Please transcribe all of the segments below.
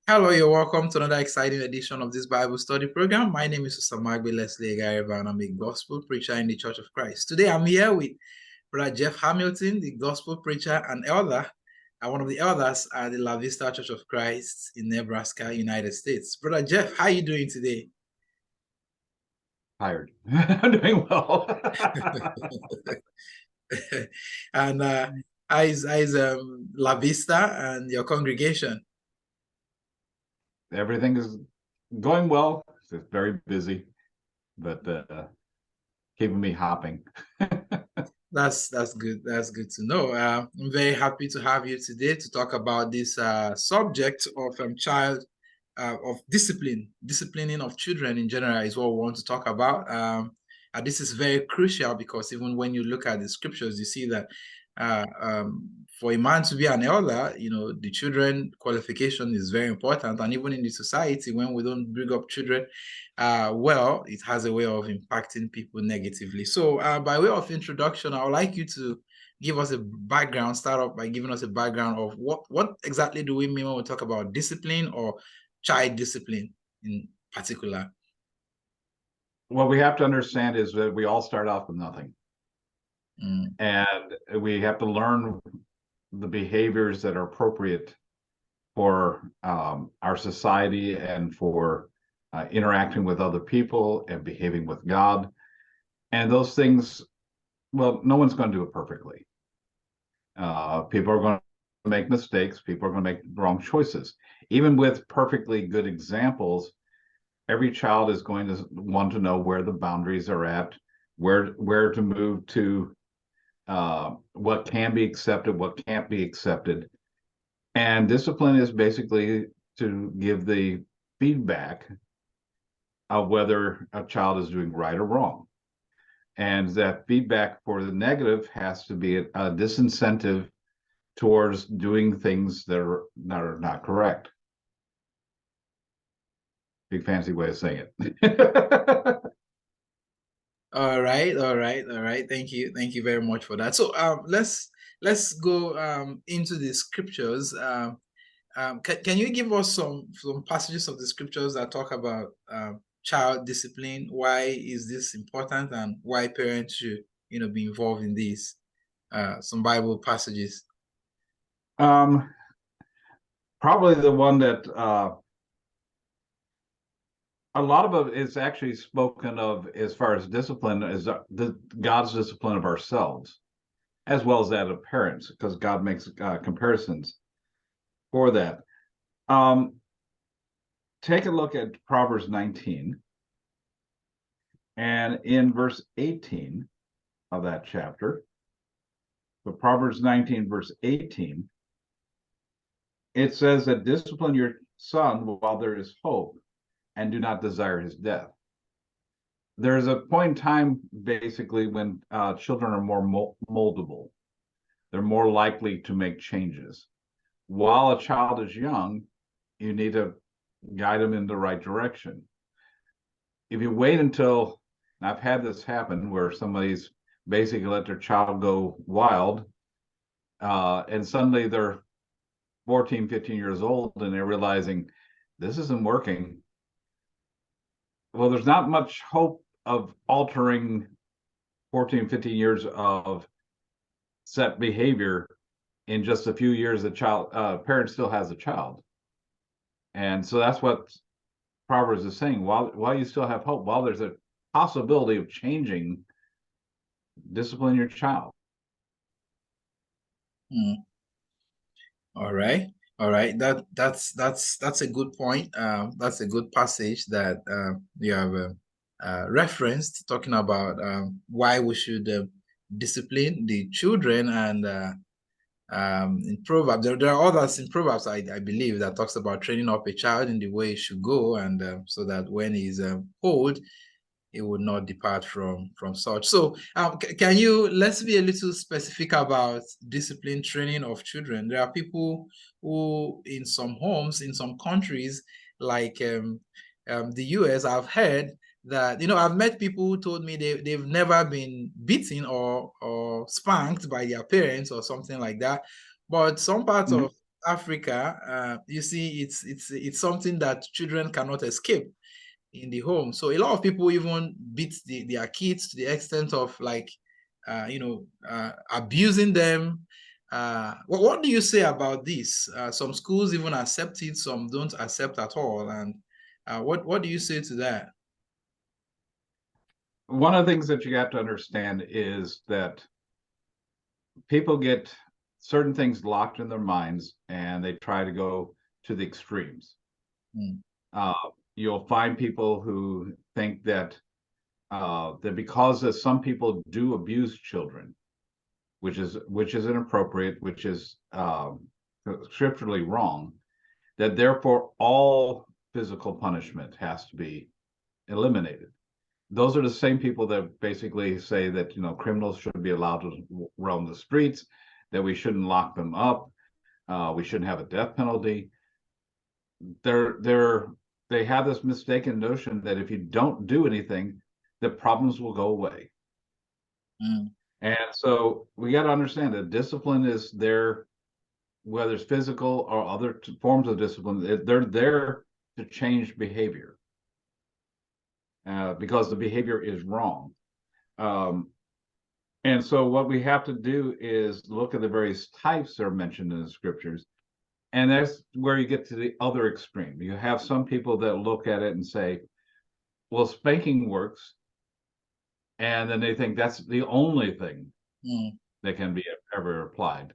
Hello, you're welcome to another exciting edition of this Bible study program. My name is Sister Magbe Leslie Gareva, and I'm a gospel preacher in the Church of Christ. Today, I'm here with Brother Jeff Hamilton, the gospel preacher and elder, and one of the elders at the La Vista Church of Christ in Nebraska, United States. Brother Jeff, how are you doing today? Tired. I'm doing well. And how is La Vista and your congregation? Everything is going well. It's very busy, but keeping me hopping. That's good. That's good to know. I'm very happy to have you today to talk about this subject of child of disciplining of children in general is what we want to talk about. And this is very crucial because even when you look at the scriptures, you see that uh, um, for a man to be an elder, the children qualification is very important. And even in the society, when we don't bring up children, well, it has a way of impacting people negatively. So by way of introduction, I would like you to give us a background, start off by giving us a background of what exactly do we mean when we talk about discipline or child discipline in particular. What we have to understand is that we all start off with nothing. Mm. And we have to learn the behaviors that are appropriate for our society and for interacting with other people and behaving with God. And those things, well, no one's going to do it perfectly. People are going to make mistakes. People are going to make wrong choices. Even with perfectly good examples, every child is going to want to know where the boundaries are at, where to move to, what can be accepted, what can't be accepted. And discipline is basically to give the feedback of whether a child is doing right or wrong. And that feedback for the negative has to be a disincentive towards doing things that are not correct. Big fancy way of saying it. All right, all right, all right. Thank you very much for that. So let's go into the scriptures. Can you give us some passages of the scriptures that talk about child discipline? Why is this important, and why parents should be involved in these? Some Bible passages. um, Probably the one that a lot of it is actually spoken of as far as discipline is God's discipline of ourselves, as well as that of parents, because God makes comparisons for that. Um, Take a look at Proverbs 19, and in verse 18 of that chapter, so Proverbs 19, verse 18, it says that discipline your son while there is hope, and do not desire his death. There's a point in time, basically, when children are more moldable. They're more likely to make changes. While a child is young, you need to guide them in the right direction. If you wait until, and I've had this happen where somebody's basically let their child go wild, and suddenly they're 14, 15 years old and they're realizing this isn't working. Well, there's not much hope of altering 14, 15 years of set behavior in just a few years. The child parent still has a child. And so that's what Proverbs is saying. While you still have hope, while there's a possibility of changing, discipline your child. All right. All right. That's a good point. That's a good passage that you have referenced, talking about why we should discipline the children. And in Proverbs, there are others in Proverbs, I believe, that talks about training up a child in the way he should go, and so that when he's old, he would not depart from such. So can you, let's be a little specific about discipline training of children. There are people who in some homes, in some countries like the US, I've heard that, I've met people who told me they've never been beaten or spanked by their parents or something like that. But some parts Mhm. of Africa, you see, it's something that children cannot escape in the home. So a lot of people even beat their kids to the extent of like, abusing them. What do you say about this? Some schools even accept it, some don't accept at all. And what do you say to that? One of the things that you have to understand is that people get certain things locked in their minds and they try to go to the extremes. Mm. You'll find people who think that that because of some people do abuse children, which is inappropriate, which is scripturally wrong, that therefore all physical punishment has to be eliminated. Those are the same people that basically say that criminals should be allowed to roam the streets, that we shouldn't lock them up, we shouldn't have a death penalty. They have this mistaken notion that if you don't do anything, the problems will go away. Mm. And so we got to understand that discipline is there, whether it's physical or other forms of discipline, they're there to change behavior because the behavior is wrong. And so what we have to do is look at the various types that are mentioned in the scriptures. And that's where you get to the other extreme. You have some people that look at it and say, well, spanking works. And then they think that's the only thing that can be ever applied.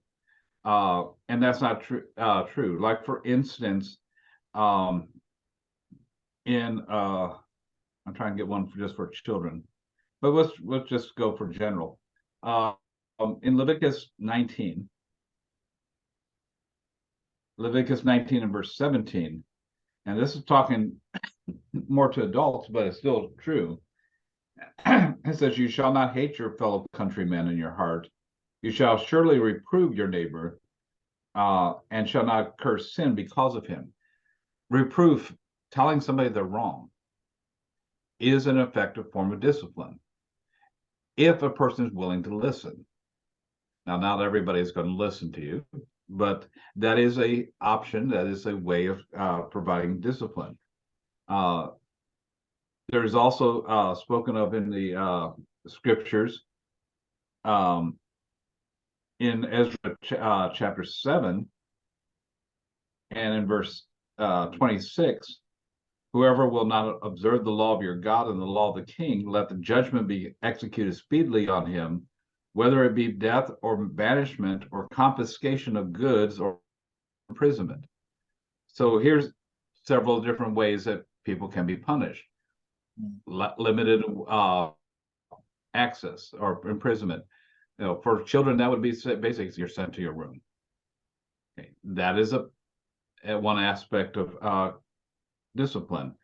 And that's not true. Like, for instance, I'm trying to get one just for children, but let's just go for general. In Leviticus 19 and verse 17, and this is talking more to adults, but it's still true. It says, "You shall not hate your fellow countrymen in your heart. You shall surely reprove your neighbor, and shall not curse sin because of him." Reproof, telling somebody they're wrong, is an effective form of discipline if a person is willing to listen. Now, not everybody's going to listen to you, but that is a option. That is a way of providing discipline. There is also spoken of in the scriptures, in Ezra chapter 7 and in verse 26, "Whoever will not observe the law of your God and the law of the king, let the judgment be executed speedily on him, whether it be death or banishment or confiscation of goods or imprisonment." So here's several different ways that people can be punished. Limited access or imprisonment. For children, that would be basically you're sent to your room. Okay. That is one aspect of discipline.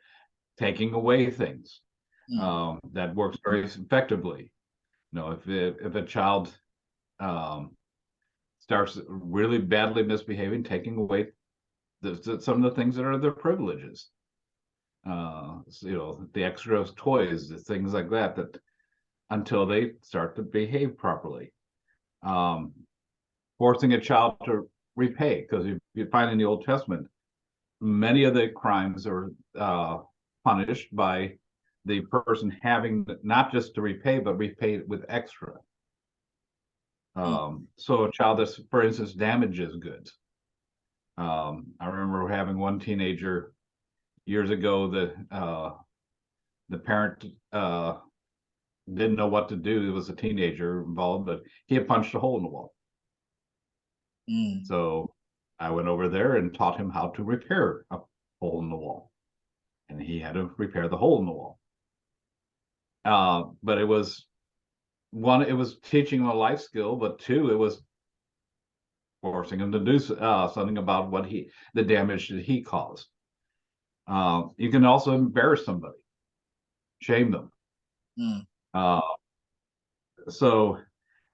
Taking away things that works very effectively. If a child starts really badly misbehaving, taking away some of the things that are their privileges, the extra toys, the things like that, until they start to behave properly. Forcing a child to repay, because you find in the Old Testament, many of the crimes are punished by the person having not just to repay, but repay with extra. So a child that, for instance, damages goods. I remember having one teenager years ago that the parent didn't know what to do. It was a teenager involved, but he had punched a hole in the wall. So I went over there and taught him how to repair a hole in the wall, and he had to repair the hole in the wall. But it was teaching him a life skill, but two, it was forcing him to do something about the damage that he caused. You can also embarrass somebody, shame them. So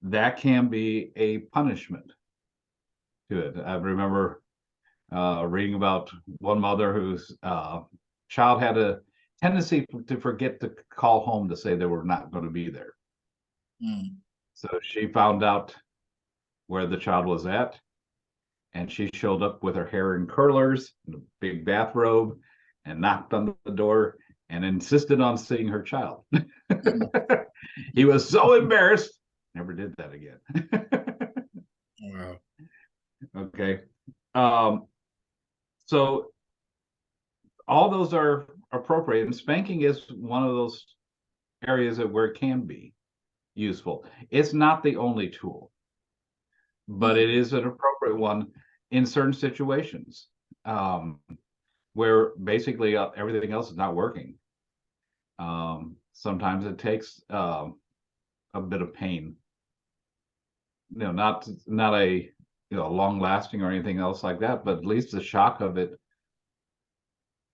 that can be a punishment to it. I remember reading about one mother whose child had a tendency to forget to call home to say they were not going to be there. So she found out where the child was at, and she showed up with her hair in curlers, and a big bathrobe, and knocked on the door and insisted on seeing her child. He was so embarrassed, never did that again. Wow. Okay. Um, so all those are appropriate, and spanking is one of those areas where it can be useful. It's not the only tool, but it is an appropriate one in certain situations, where basically everything else is not working. Sometimes it takes a bit of pain, not a long lasting or anything else like that, but at least the shock of it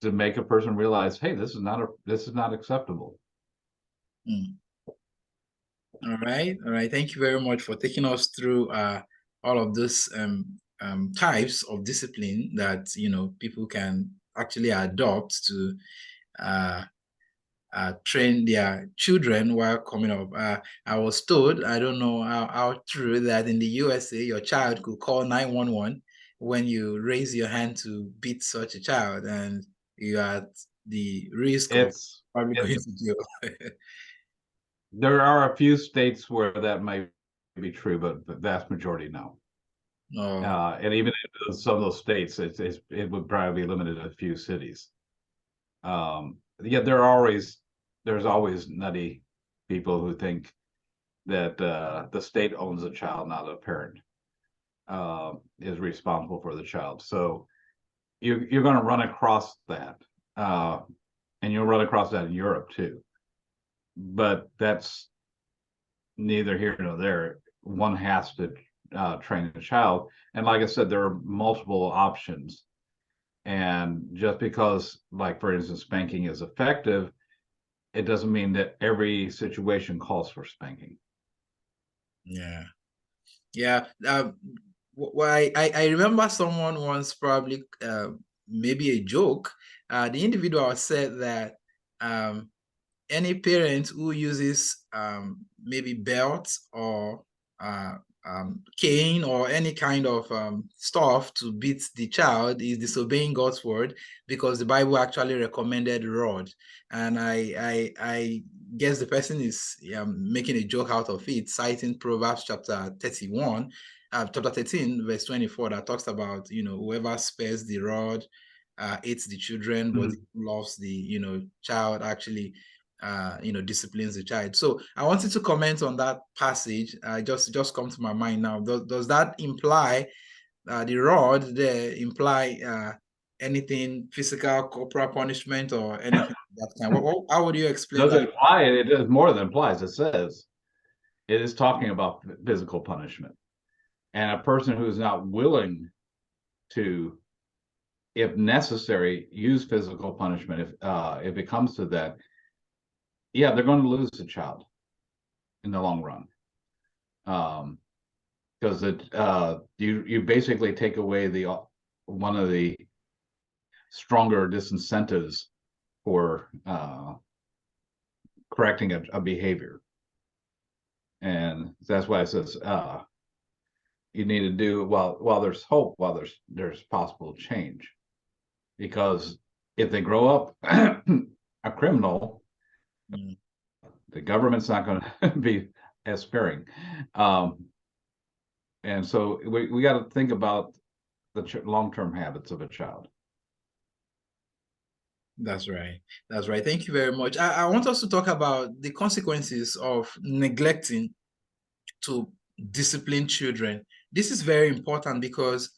to make a person realize, hey, this is not acceptable. Mm. All right, all right. Thank you very much for taking us through all of those types of discipline that people can actually adopt to uh, train their children while coming up. I was told, I don't know how true, that in the USA, your child could call 911 when you raise your hand to beat such a child, and you are at the risk of It's probably going it's to jail. There are a few states where that might be true, but the vast majority no. No. And even in some of those states, it would probably be limited to a few cities. Yeah, there's always nutty people who think that the state owns a child, not a parent is responsible for the child. So you're going to run across that, uh, and you'll run across that in Europe too. But that's neither here nor there. One has to train a child, and like I said, there are multiple options. And just because, like for instance, spanking is effective, it doesn't mean that every situation calls for spanking. Yeah. Yeah. Well, I remember someone once, probably maybe a joke. The individual said that any parent who uses maybe belt or uh, cane or any kind of stuff to beat the child is disobeying God's word, because the Bible actually recommended rod. And I guess the person is making a joke out of it, citing Proverbs chapter 31, chapter 13, verse 24, that talks about, whoever spares the rod hates the children, but loves the, child actually disciplines the child. So I wanted to comment on that passage. Just come to my mind now. Does that imply the rod there imply anything physical, corporal punishment, or anything that kind? How would you explain Doesn't that? imply it. It does more than implies. It says it is talking about physical punishment, and a person who is not willing to, if necessary, use physical punishment if it comes to that, yeah, they're going to lose the child in the long run. Because you basically take away the one of the stronger disincentives for correcting a behavior, and that's why it says you need to do while there's hope, while there's possible change, because if they grow up a criminal, the government's not going to be as sparing. And so we got to think about the long-term habits of a child. That's right. That's right. Thank you very much. I want us to talk about the consequences of neglecting to discipline children. This is very important because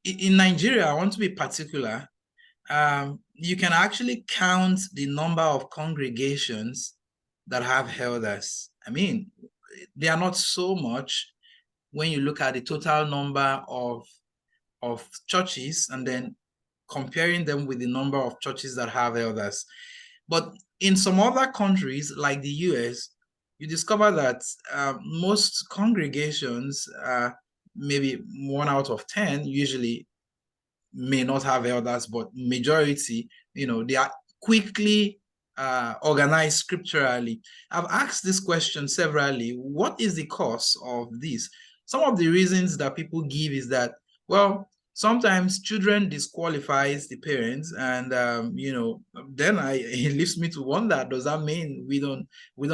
in Nigeria, I want to be particular. You can actually count the number of congregations that have elders. I mean, they are not so much when you look at the total number of churches and then comparing them with the number of churches that have elders. But in some other countries, like the US, you discover that most congregations, maybe 1 out of 10, usually may not have elders, but majority, they are quickly organized scripturally. I've asked this question severally. What is the cause of this? Some of the reasons that people give is that Well, sometimes children disqualifies the parents, and then it leaves me to wonder: does that mean we don't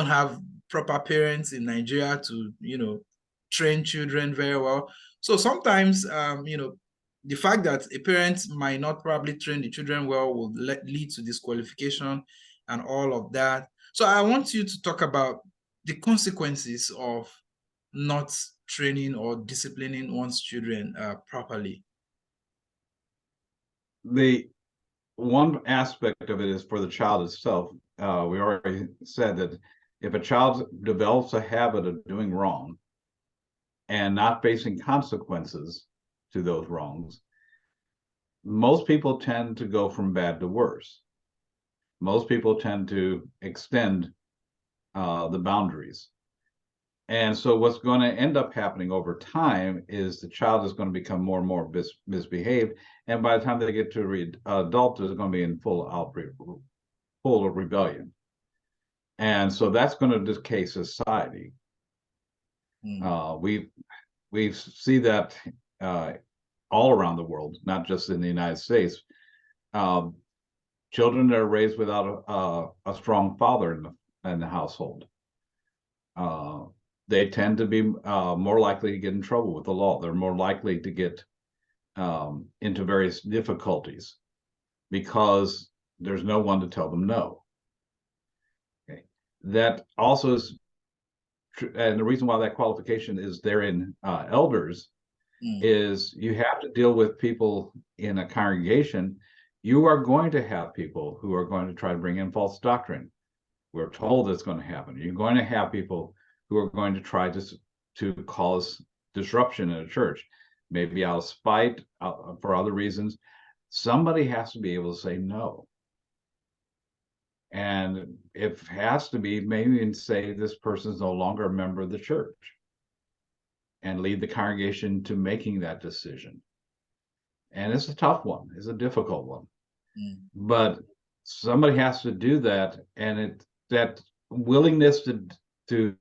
have proper parents in Nigeria to train children very well? So sometimes the fact that a parent might not probably train the children well will lead to disqualification and all of that. So I want you to talk about the consequences of not training or disciplining one's children properly. The one aspect of it is for the child itself. We already said that if a child develops a habit of doing wrong and not facing consequences to those wrongs, most people tend to go from bad to worse. Most people tend to extend the boundaries. And so what's going to end up happening over time is the child is going to become more and more misbehaved. And by the time they get to adult, is going to be in full rebellion. And so that's going to decay society. We see that all around the world, not just in the United States. Children that are raised without a strong father in the household, they tend to be more likely to get in trouble with the law. They're more likely to get into various difficulties because there's no one to tell them no. Okay. That also is, and the reason why that qualification is there in elders is you have to deal with people in a congregation. You are going to have people who are going to try to bring in false doctrine. We're told it's going to happen. You're going to have people who are going to try to cause disruption in a church, maybe out of spite, for other reasons. Somebody has to be able to say no. And if it has to be, maybe say this person is no longer a member of the church and lead the congregation to making that decision. And it's a tough one. It's a difficult one. But somebody has to do that. And that willingness to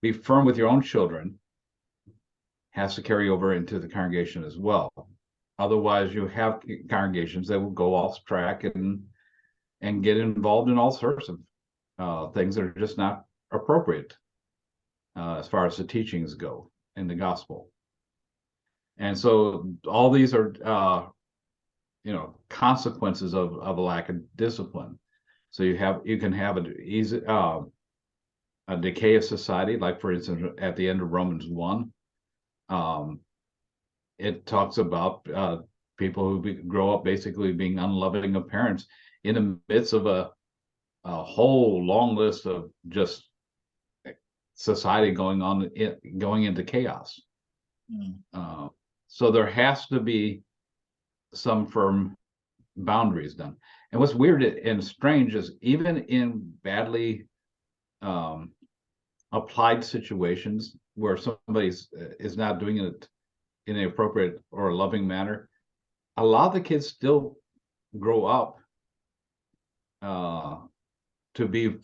be firm with your own children has to carry over into the congregation as well. Otherwise, you have congregations that will go off track and get involved in all sorts of things that are just not appropriate as far as the teachings go in the gospel. And so all these are consequences of a lack of discipline. So you can have a decay of society, like for instance at the end of Romans 1. It talks about people who grow up basically being unloving of parents in the midst of a whole long list of just society going into chaos. So there has to be some firm boundaries done. And what's weird and strange is even in badly applied situations where somebody is not doing it in an appropriate or a loving manner, a lot of the kids still grow up to be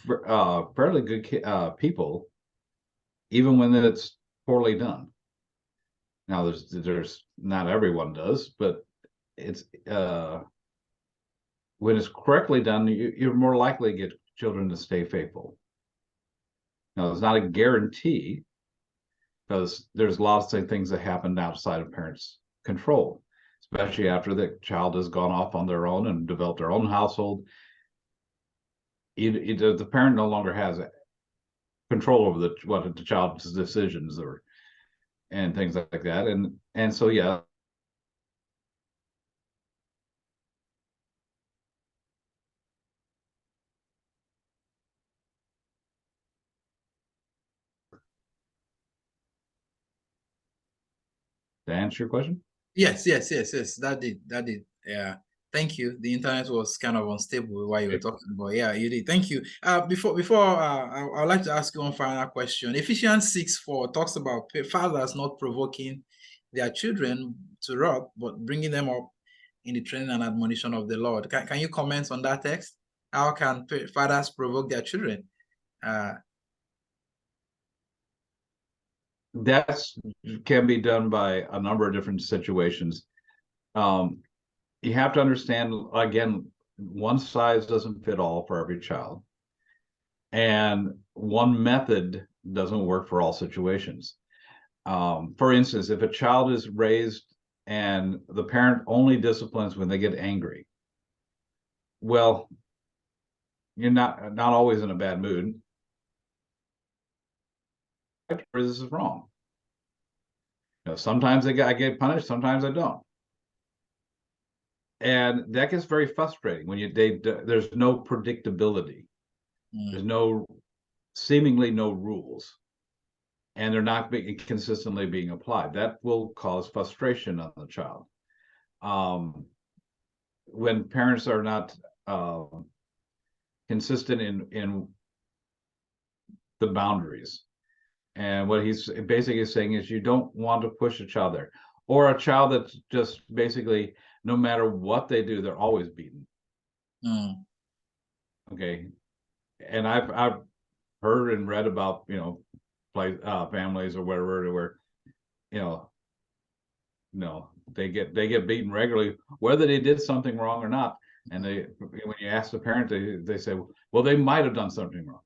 fairly good people, even when it's poorly done. Now, there's not everyone does, but it's when it's correctly done, you're more likely to get children to stay faithful. Now, it's not a guarantee because there's lots of things that happen outside of parents' control, especially after the child has gone off on their own and developed their own household. The parent no longer has control over what the child's decisions and things like that. And so, yeah. To answer your question? Yes. That did. Yeah. Thank you. The internet was kind of unstable while you were talking, but yeah, you did. Thank you. Before I'd like to ask you one final question. Ephesians 6:4 talks about fathers not provoking their children to wrath, but bringing them up in the training and admonition of the Lord. Can you comment on that text? How can fathers provoke their children? That's can be done by a number of different situations. Um, you have to understand, again, one size doesn't fit all for every child, and one method doesn't work for all situations. For instance, if a child is raised and the parent only disciplines when they get angry, well, you're not always in a bad mood. This is wrong. Sometimes I get punished, sometimes I don't, and that gets very frustrating when there's no predictability, there's no seemingly no rules, and they're not being consistently being applied. That will cause frustration on the child. When parents are not consistent in the boundaries. And what he's basically saying is you don't want to push a child there, or a child that's just basically no matter what they do, they're always beaten. Okay, and I've heard and read about families or whatever where you know they get beaten regularly whether they did something wrong or not, and when you ask the parent they say, well, they might have done something wrong.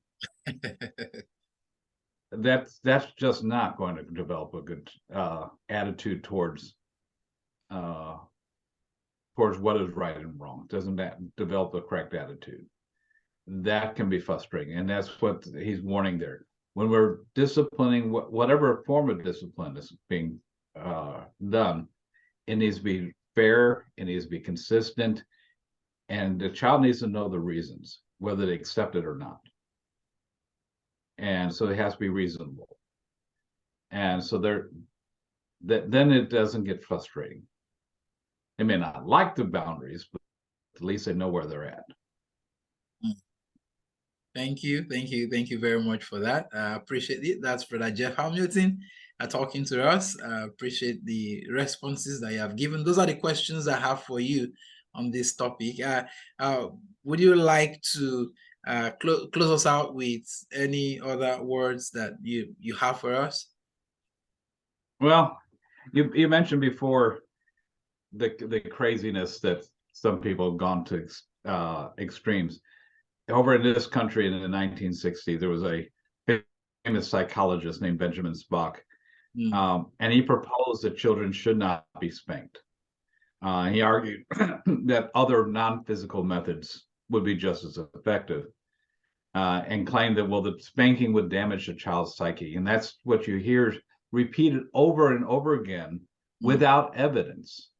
That's just not going to develop a good attitude towards what is right and wrong. It doesn't develop the correct attitude. That can be frustrating, and that's what he's warning there. When we're disciplining, whatever form of discipline is being done, it needs to be fair, it needs to be consistent, and the child needs to know the reasons, whether they accept it or not. And so it has to be reasonable. And so then it doesn't get frustrating. They may not like the boundaries, but at least they know where they're at. Thank you very much for that. I appreciate it. That's Brother Jeff Hamilton talking to us. I appreciate the responses that you have given. Those are the questions I have for you on this topic. Would you like to close us out with any other words that you have for us? Well, you mentioned before the craziness that some people have gone to extremes. Over in this country in the 1960s, there was a famous psychologist named Benjamin Spock, and he proposed that children should not be spanked. He argued that other non-physical methods would be just as effective, and claimed that, well, the spanking would damage the child's psyche. And that's what you hear repeated over and over again without evidence.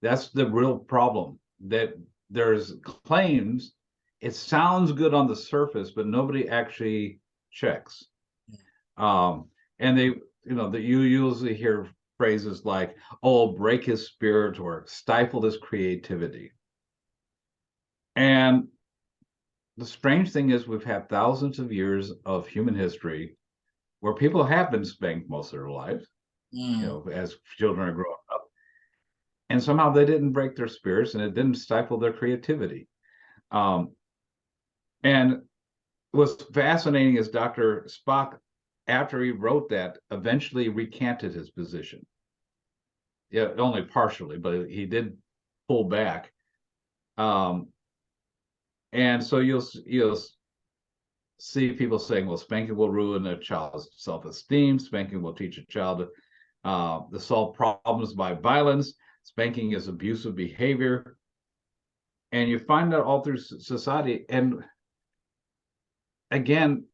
That's the real problem, that there's claims, it sounds good on the surface, but nobody actually checks. And that you usually hear phrases like, oh, break his spirit or stifle his creativity. And the strange thing is we've had thousands of years of human history where people have been spanked most of their lives, as children are growing up. And somehow they didn't break their spirits and it didn't stifle their creativity. And what's fascinating is Dr. Spock, after he wrote that, eventually recanted his position. Yeah, only partially, but he did pull back. And so you'll see people saying, well, spanking will ruin a child's self-esteem. Spanking will teach a child to solve problems by violence. Spanking is abusive behavior. And you find that all through society. And again,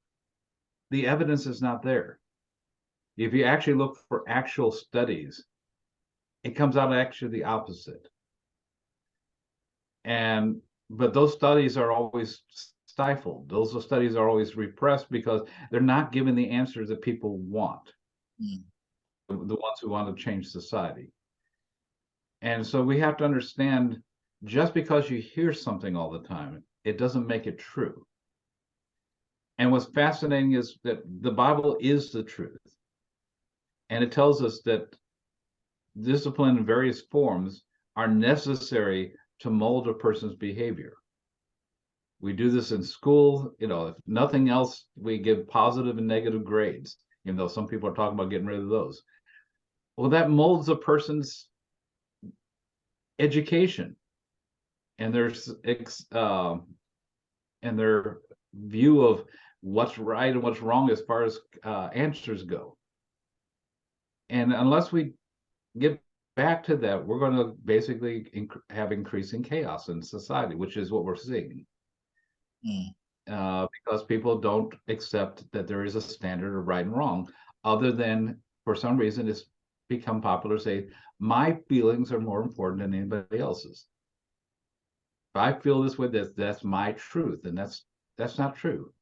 the evidence is not there. If you actually look for actual studies, it comes out actually the opposite. But those studies are always stifled. Those studies are always repressed because they're not given the answers that people want, the ones who want to change society. And so we have to understand, just because you hear something all the time, it doesn't make it true. And what's fascinating is that the Bible is the truth. And it tells us that discipline in various forms are necessary to mold a person's behavior. We do this in school, if nothing else, we give positive and negative grades. even though some people are talking about getting rid of those. Well, that molds a person's education and their view of what's right and what's wrong as far as answers go. And unless we get back to that, we're going to basically have increasing chaos in society, which is what we're seeing. Because people don't accept that there is a standard of right and wrong, other than for some reason it's become popular to say, my feelings are more important than anybody else's. If I feel this way, that's my truth, and that's not true.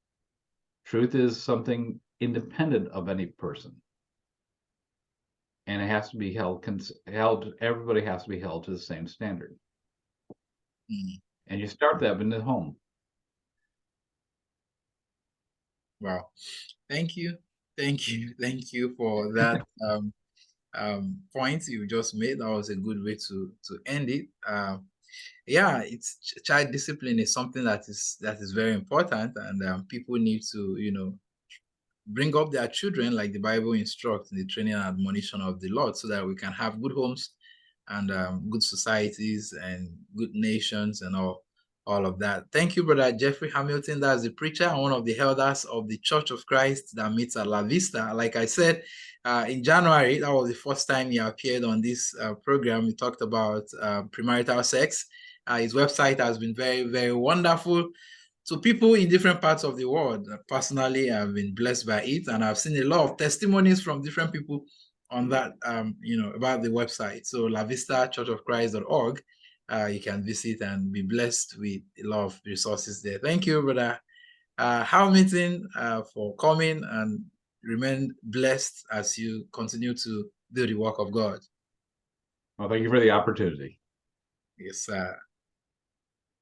Truth is something independent of any person, and it has to be held. Everybody has to be held to the same standard, and you start that in the home. Wow, thank you for that point you just made. That was a good way to end it. Yeah, it's child discipline is something that is very important, and people need to bring up their children like the Bible instructs in the training and admonition of the Lord, so that we can have good homes and good societies and good nations and all of that. Thank you, Brother Jeffrey Hamilton. That's the preacher and one of the elders of the Church of Christ that meets at La Vista. Like I said, in January, that was the first time he appeared on this program. He talked about premarital sex. His website has been very, very wonderful. So people in different parts of the world, personally, have been blessed by it, and I've seen a lot of testimonies from different people on that, about the website. So lavistachurchofchrist.org, you can visit and be blessed with a lot of resources there. Thank you, Brother Hamilton, for coming, and remain blessed as you continue to do the work of God. Well, thank you for the opportunity. Yes, sir.